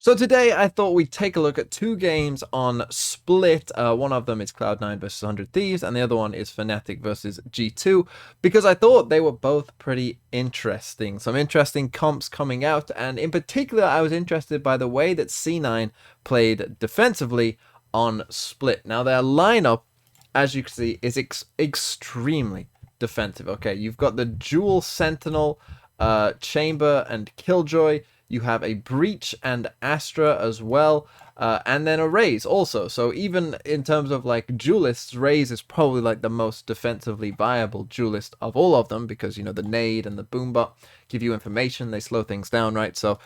So today I thought we'd take a look at two games on Split. One of them is Cloud9 versus 100 Thieves, and the other one is Fnatic versus G2, because I thought they were both pretty interesting. Some interesting comps coming out, and in particular I was interested by the way that C9 played defensively on Split. Now their lineup, as you can see, is extremely defensive. Okay, you've got the dual Sentinel, Chamber, and Killjoy. You have a Breach and Astra as well, and then a Raze also. So even in terms of like duelists, Raze is probably like the most defensively viable duelist of all of them, because you know the nade and the boombot give you information, they slow things down, right? So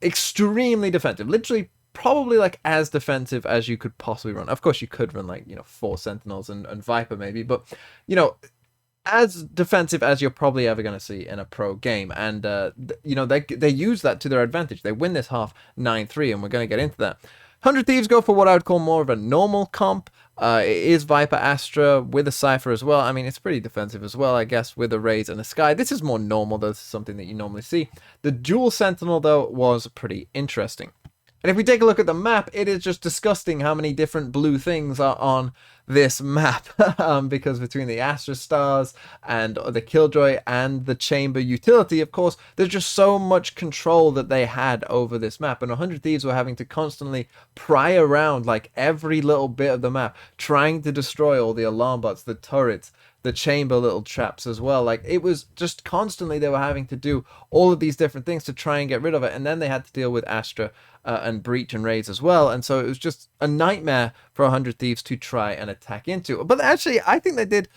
extremely defensive, literally probably like as defensive as you could possibly run. Of course you could run like, you know, 4 Sentinels and Viper maybe, but you know, as defensive as you're probably ever going to see in a pro game. And, you know, they use that to their advantage. They win this half 9-3, and we're going to get into that. 100 Thieves go for what I would call more of a normal comp. It is Viper Astra with a Cypher as well. I mean, it's pretty defensive as well, I guess, with a Raze and a Sky. This is more normal. This is something that you normally see. The dual Sentinel, though, was pretty interesting. And if we take a look at the map, it is just disgusting how many different blue things are on this map. Because between the Astra Stars and the Killjoy and the Chamber utility, of course, there's just so much control that they had over this map. And 100 Thieves were having to constantly pry around like every little bit of the map, trying to destroy all the alarm bots, the turrets, the chamber little traps as well. Like, it was just constantly they were having to do all of these different things to try and get rid of it, and then they had to deal with Astra and Breach and Raze as well, and so it was just a nightmare for 100 Thieves to try and attack into. But actually I think they did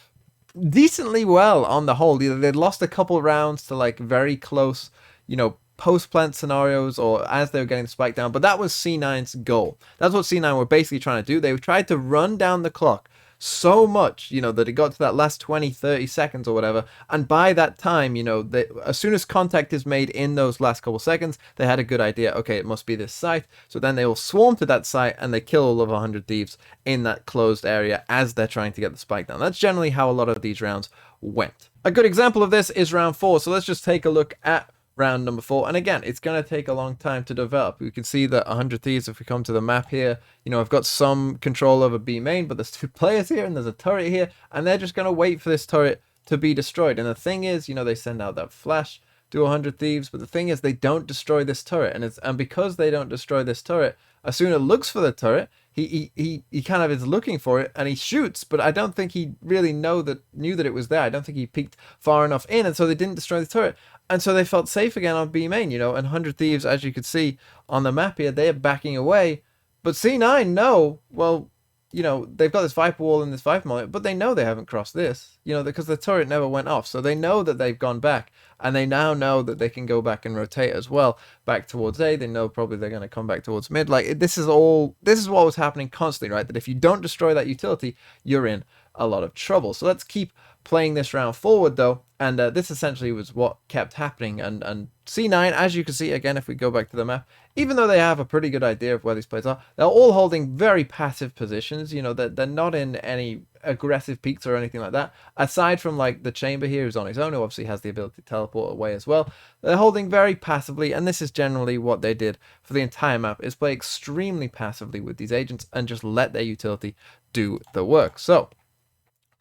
decently well on the whole. They'd lost a couple rounds to like very close, you know, post-plant scenarios or as they were getting the spike down, but that was C9's goal. That's what C9 were basically trying to do. They tried to run down the clock so much, you know, that it got to that last 20-30 seconds or whatever, and by that time, you know, as soon as contact is made in those last couple seconds, they had a good idea. Okay, it must be this site. So then they will swarm to that site and they kill all of 100 Thieves in that closed area as they're trying to get the spike down. That's generally how a lot of these rounds went. A good example of this is round 4. So let's just take a look at round number 4, and again, it's going to take a long time to develop. We can see that 100 Thieves, if we come to the map here, you know, I've got some control over B main, but there's 2 players here and there's a turret here, and they're just going to wait for this turret to be destroyed. And the thing is, you know, they send out that flash to 100 Thieves, but the thing is they don't destroy this turret, and because they don't destroy this turret, Asuna looks for the turret. He kind of is looking for it and he shoots, but I don't think he really knew that it was there. I don't think he peeked far enough in, and so they didn't destroy the turret. And so they felt safe again on B main, you know, and 100 Thieves, as you could see on the map here, they are backing away. But C9 know, well, you know, they've got this Viper wall and this Viper mullet, but they know they haven't crossed this, you know, because the turret never went off. So they know that they've gone back, and they now know that they can go back and rotate as well, back towards A. They know probably they're going to come back towards mid. Like, this is what was happening constantly, right? That if you don't destroy that utility, you're in a lot of trouble. So let's keep playing this round forward though, and this essentially was what kept happening. And C9, as you can see again, if we go back to the map, even though they have a pretty good idea of where these players are, they're all holding very passive positions. You know, they're not in any aggressive peaks or anything like that, aside from like the Chamber here, who's on his own, who obviously has the ability to teleport away as well. They're holding very passively, and this is generally what they did for the entire map, is play extremely passively with these agents and just let their utility do the work. So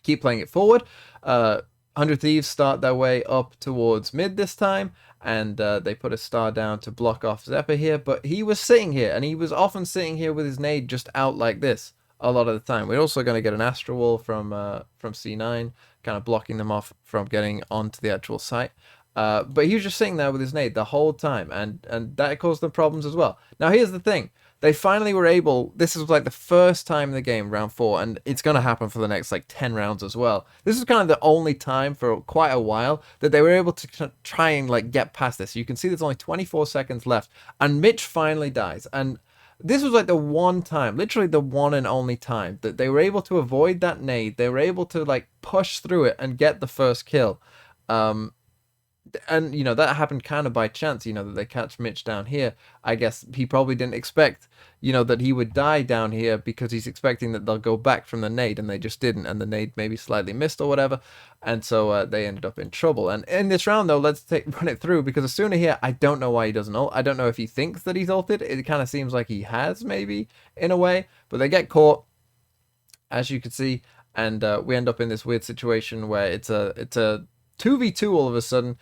keep playing it forward. 100 Thieves start their way up towards mid this time, and they put a star down to block off Zephyr here, but he was sitting here, and he was often sitting here with his nade just out like this a lot of the time. We're also going to get an Astral Wall from C9, kind of blocking them off from getting onto the actual site. But he was just sitting there with his nade the whole time, and that caused them problems as well. Now here's the thing. They finally were able, this is like the first time in the game, round 4, and it's going to happen for the next like 10 rounds as well. This is kind of the only time for quite a while that they were able to try and like get past this. You can see there's only 24 seconds left, and Mitch finally dies. And this was like the one time, literally the one and only time, that they were able to avoid that nade. They were able to like push through it and get the first kill. And you know that happened kind of by chance, you know, that they catch Mitch down here. I guess he probably didn't expect, you know, that he would die down here, because he's expecting that they'll go back from the nade, and they just didn't, and the nade maybe slightly missed or whatever, and so they ended up in trouble. And in this round though, let's run it through, because Asuna here, I don't know why he doesn't ult. I don't know if he thinks that he's ulted. It kind of seems like he has, maybe, in a way, but they get caught, as you can see, and we end up in this weird situation where it's a 2v2 all of a sudden.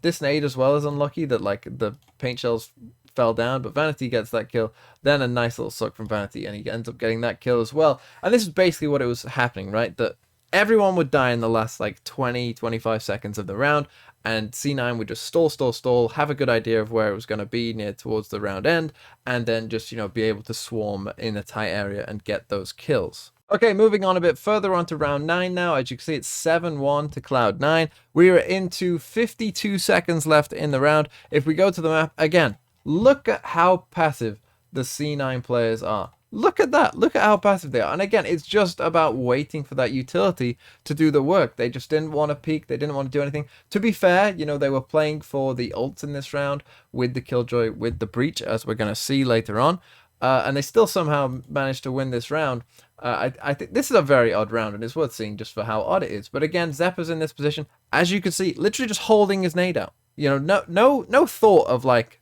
This nade as well is unlucky that like the paint shells fell down, but Vanity gets that kill. Then a nice little suck from Vanity, and he ends up getting that kill as well. And this is basically what it was happening, right? That everyone would die in the last like 20-25 seconds of the round, and C9 would just stall, have a good idea of where it was going to be near towards the round end, and then just, you know, be able to swarm in a tight area and get those kills. Okay, moving on a bit further on to round 9 now. As you can see, it's 7-1 to Cloud9. We are into 52 seconds left in the round. If we go to the map, again, look at how passive the C9 players are. Look at that. Look at how passive they are. And again, it's just about waiting for that utility to do the work. They just didn't want to peek. They didn't want to do anything. To be fair, you know, they were playing for the ults in this round with the Killjoy, with the Breach, as we're going to see later on. And they still somehow managed to win this round. I think this is a very odd round, and it's worth seeing just for how odd it is. But again, Zeppa's in this position, as you can see, literally just holding his nade out. You know, no thought of like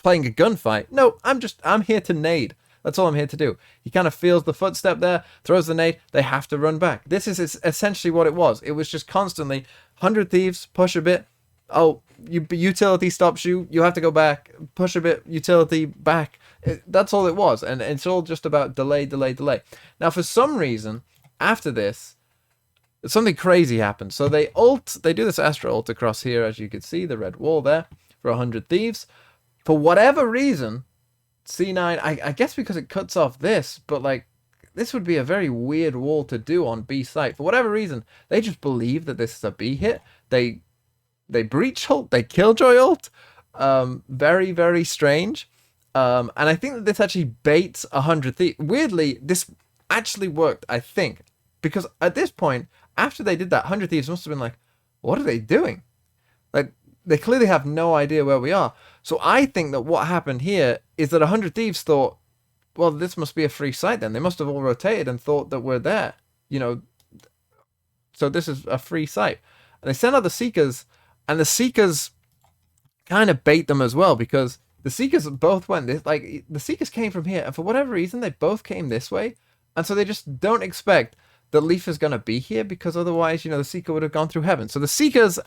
playing a gunfight. No, I'm here to nade. That's all I'm here to do. He kind of feels the footstep there, throws the nade. They have to run back. This is essentially what it was. It was just constantly 100 Thieves, push a bit. Oh, utility stops you. You have to go back, push a bit, utility back. That's all it was, and it's all just about delay. Now, for some reason, after this, something crazy happens. So they do this Astra ult across here, as you can see, the red wall there, for 100 Thieves. For whatever reason, C9, I guess because it cuts off this, but like, this would be a very weird wall to do on B site. For whatever reason, they just believe that this is a B hit. They breach ult, they killjoy ult. Very, very strange. And I think that this actually baits 100 Thieves. Weirdly, this actually worked, I think, because at this point, after they did that, 100 Thieves must have been like, what are they doing? Like, they clearly have no idea where we are. So I think that what happened here is that 100 Thieves thought, well, this must be a free site then. They must have all rotated and thought that we're there, you know. So this is a free site. And they sent out the Seekers, and the Seekers kind of bait them as well, because the Seekers both went this, like, the Seekers came from here, and for whatever reason, they both came this way. And so they just don't expect that Leaf is going to be here, because otherwise, you know, the Seeker would have gone through heaven. So the Seekers,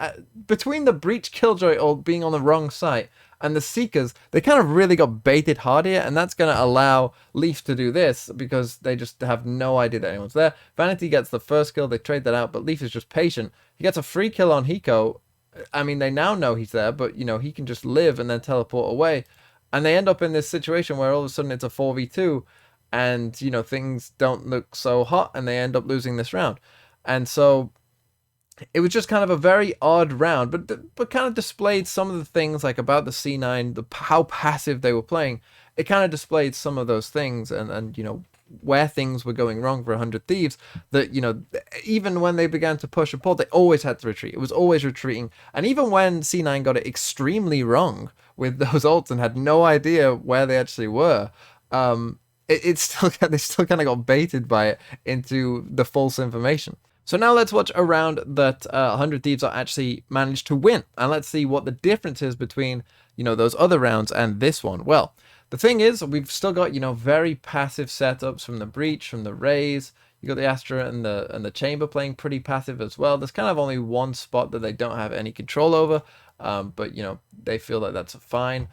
between the Breach Killjoy ult being on the wrong site and the Seekers, they kind of really got baited hard here, and that's going to allow Leaf to do this, because they just have no idea that anyone's there. Vanity gets the first kill, they trade that out, but Leaf is just patient. He gets a free kill on Hiko. I mean, they now know he's there, but, you know, he can just live and then teleport away. And they end up in this situation where all of a sudden it's a 4v2, and, you know, things don't look so hot, and they end up losing this round. And so it was just kind of a very odd round, but kind of displayed some of the things, like, about the C9, how passive they were playing. It kind of displayed some of those things, and you know, where things were going wrong for 100 Thieves, that, you know, even when they began to push and pull, they always had to retreat. It was always retreating. And even when C9 got it extremely wrong with those ults and had no idea where they actually were, they still kind of got baited by it into the false information. So now let's watch a round that 100 Thieves are actually managed to win, and let's see what the difference is between, you know, those other rounds and this one. Well, the thing is, we've still got, you know, very passive setups from the Breach, from the Raze. You got the Astra and the Chamber playing pretty passive as well. There's kind of only one spot that they don't have any control over, but, you know, they feel that that's fine.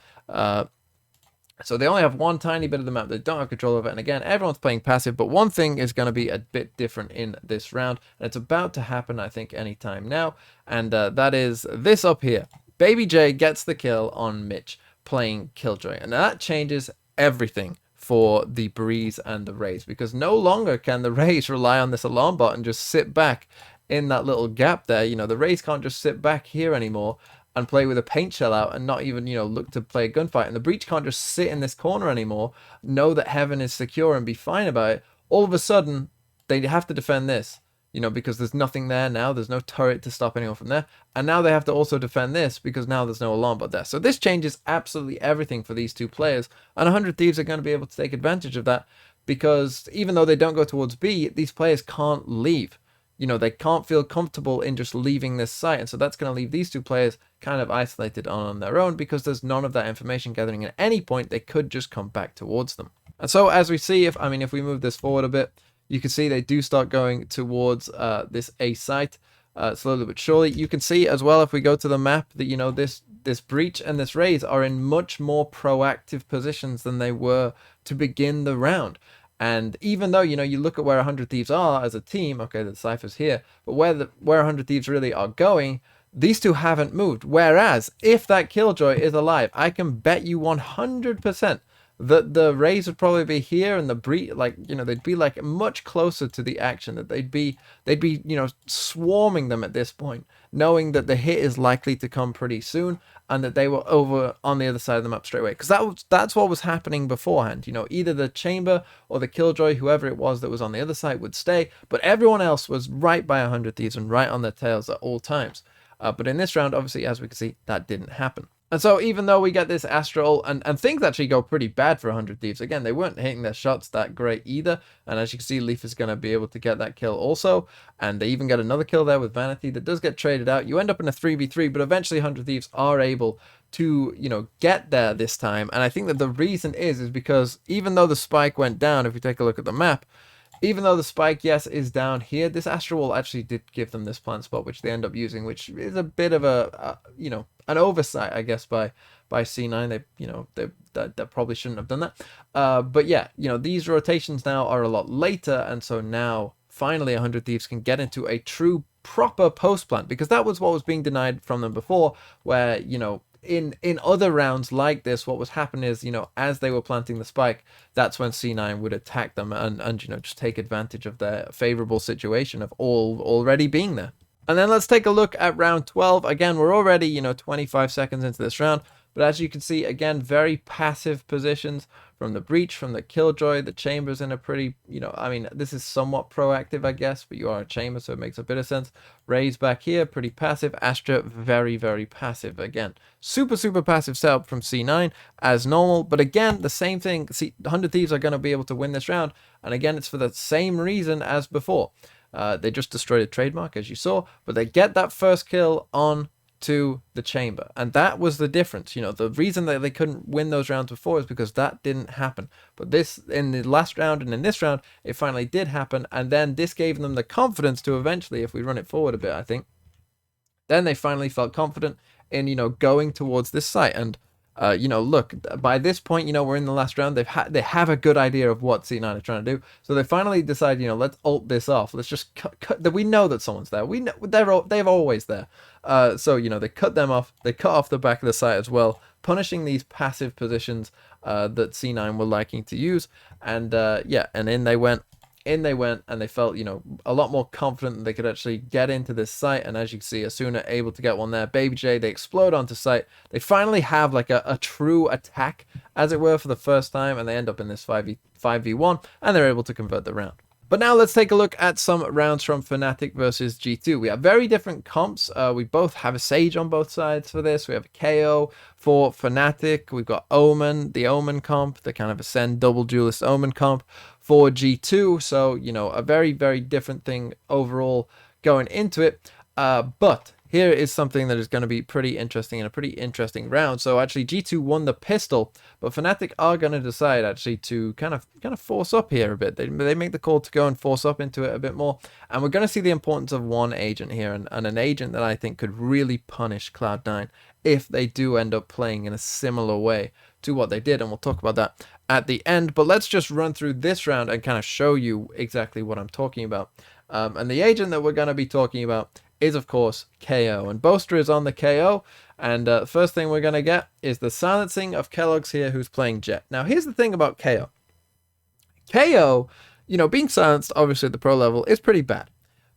So they only have one tiny bit of the map they don't have control over, and again, everyone's playing passive, but one thing is going to be a bit different in this round, and it's about to happen, I think, anytime now, and that is this up here. Baby J gets the kill on Mitch, playing Killjoy, and that changes everything for the Breeze and the Raze, because no longer can the Raze rely on this alarm bot and just sit back in that little gap there. You know, the Raze can't just sit back here anymore and play with a paint shell out and not even, you know, look to play a gunfight. And the Breach can't just sit in this corner anymore, know that heaven is secure and be fine about it. All of a sudden, they have to defend this. because there's nothing there now. There's no turret to stop anyone from there. And now they have to also defend this because now there's no alarm bot there. So this changes absolutely everything for these two players. And 100 Thieves are going to be able to take advantage of that because even though they don't go towards B, these players can't leave. They can't feel comfortable in just leaving this site. And so that's going to leave these two players kind of isolated on their own because there's none of that information gathering at any point. They could just come back towards them. And so as we see, if we move this forward a bit, you can see they do start going towards this A site slowly but surely. You can see as well if we go to the map that, this breach and this raise are in much more proactive positions than they were to begin the round. And even though, you look at where 100 Thieves are as a team, okay, the Cypher's here, but where 100 Thieves really are going, these two haven't moved. Whereas, if that Killjoy is alive, I can bet you 100% that the Rays would probably be here and the breach, they'd be like much closer to the action, that they'd be swarming them at this point, knowing that the hit is likely to come pretty soon and that they were over on the other side of the map straight away. Because that's what was happening beforehand. Either the Chamber or the Killjoy, whoever it was that was on the other side, would stay, but everyone else was right by 100 Thieves and right on their tails at all times. But in this round, obviously, as we can see, that didn't happen. And so even though we get this Astral, and things actually go pretty bad for 100 Thieves, again, they weren't hitting their shots that great either. And as you can see, Leaf is going to be able to get that kill also. And they even get another kill there with Vanity that does get traded out. You end up in a 3v3, but eventually 100 Thieves are able to, get there this time. And I think that the reason is because even though the spike went down, if we take a look at the map, even though the spike, yes, is down here, this Astral Wall actually did give them this plant spot, which they end up using, which is a bit of an oversight, I guess, by C9. That probably shouldn't have done that. But yeah, these rotations now are a lot later, and so now finally 100 Thieves can get into a true proper post plant, because that was what was being denied from them before, where in other rounds like this, what was happening is, as they were planting the spike, that's when C9 would attack them and just take advantage of their favorable situation of all already being there. And then let's take a look at round 12. Again, we're already, 25 seconds into this round, but as you can see, again, very passive positions from the breach, from the Killjoy. The Chamber's in a pretty, this is somewhat proactive, I guess, but you are a Chamber, so it makes a bit of sense. Raze back here, pretty passive. Astra, very, very passive. Again, super, super passive setup from C9 as normal. But again, the same thing. See, 100 Thieves are going to be able to win this round. And again, it's for the same reason as before. They just destroyed a trademark, as you saw, but they get that first kill on to the Chamber, and that was the difference. The reason that they couldn't win those rounds before is because that didn't happen, but this, in the last round and in this round, it finally did happen. And then this gave them the confidence to eventually, if we run it forward a bit, I think, then they finally felt confident in going towards this site. And look, by this point, we're in the last round. They have a good idea of what C9 are trying to do. So they finally decide, let's ult this off. Let's just cut that. We know that someone's there. We know they're always there. So they cut them off. They cut off the back of the site as well, punishing these passive positions that C9 were liking to use. And and in they went. And they felt, a lot more confident that they could actually get into this site. And as you can see, Asuna able to get one there. Baby J, they explode onto site. They finally have like a true attack, as it were, for the first time. And they end up in this 5v1, and they're able to convert the round. But now let's take a look at some rounds from Fnatic versus G2. We have very different comps. We both have a Sage on both sides for this. We have a KO for Fnatic. We've got Omen, the Omen comp, the kind of Ascend double duelist Omen comp for G2. So, a very, very different thing overall going into it. But here is something that is going to be pretty interesting and a pretty interesting round. So actually G2 won the pistol, but Fnatic are going to decide actually to kind of force up here a bit. They make the call to go and force up into it a bit more. And we're going to see the importance of one agent here, and an agent that I think could really punish Cloud9 if they do end up playing in a similar way to what they did. And we'll talk about that at the end. But let's just run through this round and kind of show you exactly what I'm talking about. And the agent that we're going to be talking about is, of course, KO. And Boaster is on the KO. And first thing we're going to get is the silencing of Kellogg's here, who's playing Jet. Now, here's the thing about KO. KO, being silenced, obviously, at the pro level is pretty bad.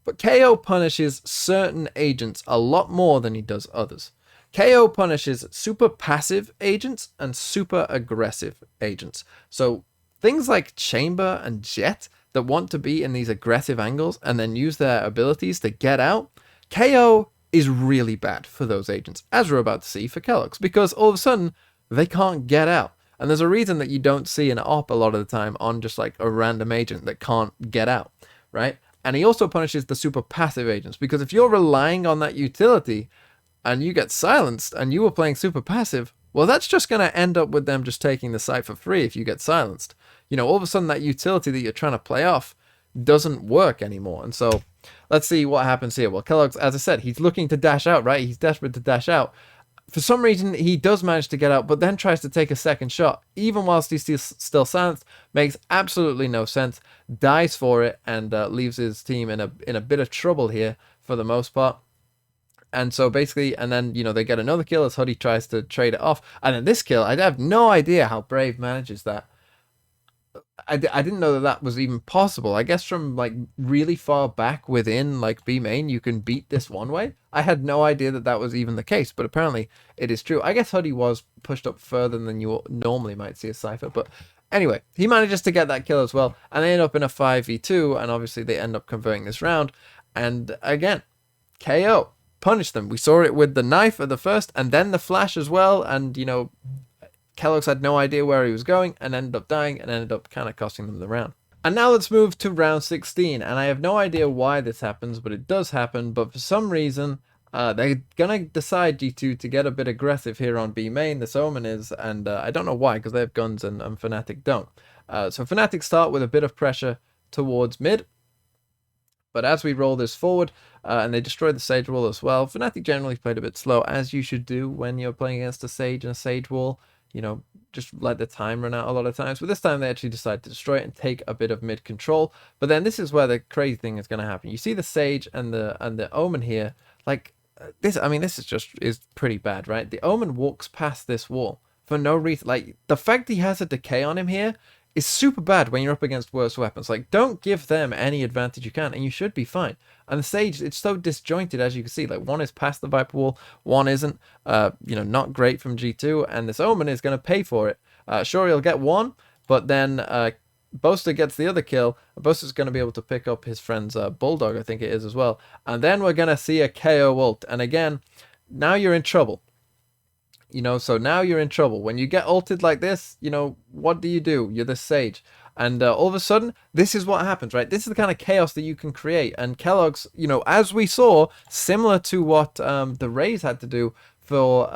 But KO punishes certain agents a lot more than he does others. KO punishes super passive agents and super aggressive agents. So things like Chamber and Jet, that want to be in these aggressive angles and then use their abilities to get out, KO is really bad for those agents, as we're about to see for keloqz, because all of a sudden they can't get out. And there's a reason that you don't see an op a lot of the time on just like a random agent that can't get out, right? And he also punishes the super passive agents, because if you're relying on that utility and you get silenced and you were playing super passive, well, that's just going to end up with them just taking the site for free if you get silenced. You know, all of a sudden that utility that you're trying to play off doesn't work anymore. And so let's see what happens here. Well, keloqz, as I said, he's looking to dash out, right? He's desperate to dash out. For some reason, he does manage to get out, but then tries to take a second shot, even whilst he's still silenced. Makes absolutely no sense. Dies for it and leaves his team in a bit of trouble here for the most part. And so basically, and then, you know, they get another kill as Huddy tries to trade it off. And then this kill, I have no idea how Brave manages that. I didn't know that that was even possible. I guess from like really far back within like B main, you can beat this one way. I had no idea that that was even the case, but apparently it is true. I guess Huddy was pushed up further than you normally might see a Cypher, but anyway, he manages to get that kill as well, and they end up in a 5v2, and obviously they end up converting this round, and again, KO, punish them. We saw it with the knife at the first, and then the flash as well, and you know, keloqz had no idea where he was going and ended up dying and ended up kind of costing them the round. And now let's move to round 16, and I have no idea why this happens, but it does happen. But for some reason, they're gonna decide G2 to get a bit aggressive here on B main. This Omen is, and I don't know why, because they have guns and Fnatic don't. So Fnatic start with a bit of pressure towards mid, but as we roll this forward, and they destroy the Sage wall as well, Fnatic generally played a bit slow, as you should do when you're playing against a Sage and a Sage wall. You know, just let the time run out a lot of times. But this time they actually decide to destroy it and take a bit of mid control. But then this is where the crazy thing is going to happen. You see the Sage and the Omen here. Like this, I mean, this is pretty bad, right? The Omen walks past this wall for no reason. Like the fact he has a decay on him here is super bad when you're up against worse weapons. Like, don't give them any advantage you can, and you should be fine. And the Sage, it's so disjointed, as you can see. Like, one is past the Viper wall, one isn't. You know, not great from G2, and this Omen is going to pay for it. Sure, he'll get one, but then Boaster gets the other kill. Boaster's going to be able to pick up his friend's Bulldog, I think it is as well. And then we're going to see a KO ult. And again, now you're in trouble. You know, so now you're in trouble. When you get ulted like this, you know, what do? You're the Sage. And all of a sudden, this is what happens, right? This is the kind of chaos that you can create. And keloqz, you know, as we saw, similar to what the Rays had to do for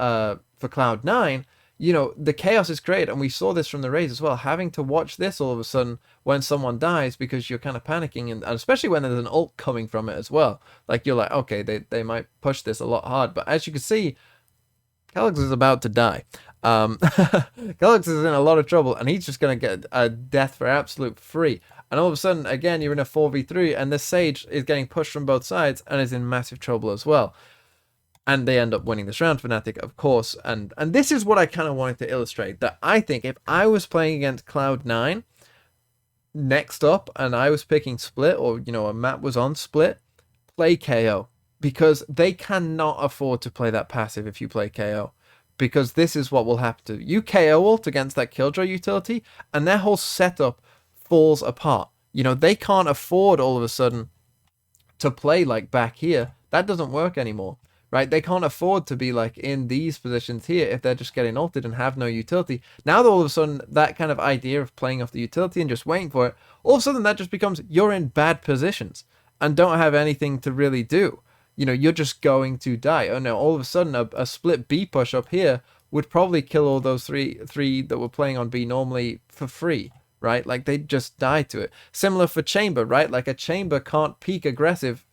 Cloud9, you know, the chaos is created. And we saw this from the Rays as well, having to watch this all of a sudden when someone dies because you're kind of panicking. And especially when there's an ult coming from it as well. Like, you're like, okay, they might push this a lot hard. But as you can see, keloqz is about to die. keloqz is in a lot of trouble, and he's just going to get a death for absolute free. And all of a sudden, again, you're in a 4v3, and this Sage is getting pushed from both sides and is in massive trouble as well. And they end up winning this round, Fnatic, of course. And this is what I kind of wanted to illustrate, that I think if I was playing against Cloud9 next up, and I was picking Split, or, you know, a map was on Split, play KO. Because they cannot afford to play that passive if you play KO. Because this is what will happen to you. You KO ult against that Killjoy utility, and their whole setup falls apart. You know, they can't afford all of a sudden to play like back here. That doesn't work anymore, right? They can't afford to be like in these positions here if they're just getting ulted and have no utility. Now all of a sudden, that kind of idea of playing off the utility and just waiting for it, all of a sudden that just becomes you're in bad positions and don't have anything to really do. You know, you're just going to die. Oh no, all of a sudden a split B push up here would probably kill all those three that were playing on B normally for free, right? Like they'd just die to it. Similar for Chamber, right? Like a Chamber can't peak aggressive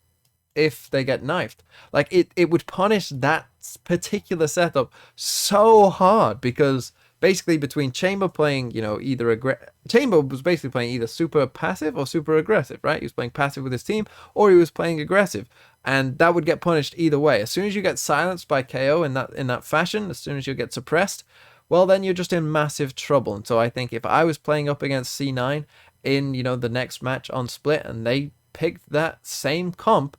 if they get knifed. Like it would punish that particular setup so hard, because basically between Chamber playing, you know, Chamber was basically playing either super passive or super aggressive, right? He was playing passive with his team, or he was playing aggressive, and that would get punished either way. As soon as you get silenced by KO in that fashion, as soon as you get suppressed, well, then you're just in massive trouble. And so I think if I was playing up against C9 in, you know, the next match on Split, and they picked that same comp,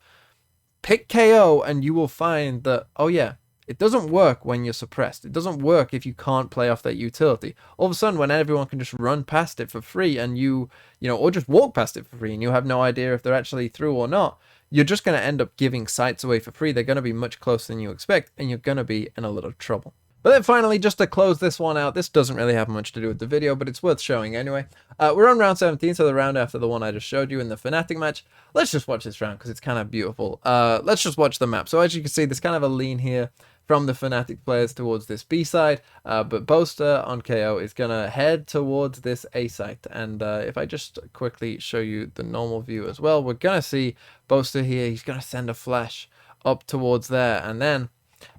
pick KO, and you will find that, oh yeah, It doesn't work when you're suppressed. It doesn't work if you can't play off that utility. All of a sudden, when everyone can just run past it for free and or just walk past it for free and you have no idea if they're actually through or not, you're just going to end up giving sites away for free. They're going to be much closer than you expect, and you're going to be in a lot of trouble. But then finally, just to close this one out, this doesn't really have much to do with the video, but it's worth showing anyway. We're on round 17, so the round after the one I just showed you in the Fnatic match. Let's just watch this round because it's kind of beautiful. Let's just watch the map. So as you can see, there's kind of a lean here from the Fnatic players towards this B side, but Boaster on KO is going to head towards this A site. And if I just quickly show you the normal view as well, we're going to see Boaster here. He's going to send a flash up towards there, and then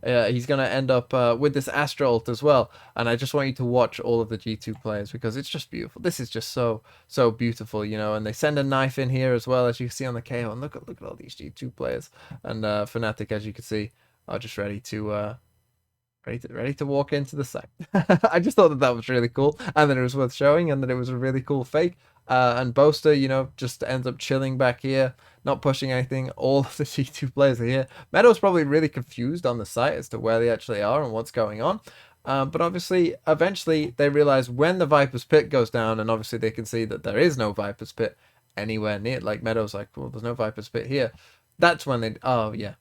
he's going to end up with this Astra ult as well. And I just want you to watch all of the G2 players because it's just beautiful. This is just so beautiful, and they send a knife in here as well, as you can see on the KO. And look at all these G2 players. And Fnatic, as you can see, are just ready to walk into the site. I just thought that was really cool, and that it was worth showing, and that it was a really cool fake. And Boaster, just ends up chilling back here, not pushing anything. All of the G2 players are here. Meadow's probably really confused on the site as to where they actually are and what's going on. But obviously, eventually, they realize when the Viper's Pit goes down, and obviously they can see that there is no Viper's Pit anywhere near. Like, Meadow's like, well, there's no Viper's Pit here. That's when they, oh yeah,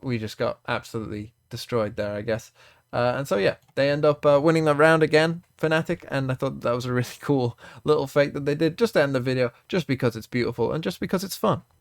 we just got absolutely destroyed there, I guess. And so, yeah, they end up winning the round again, Fnatic, and I thought that was a really cool little fake that they did just to end the video, just because it's beautiful and just because it's fun.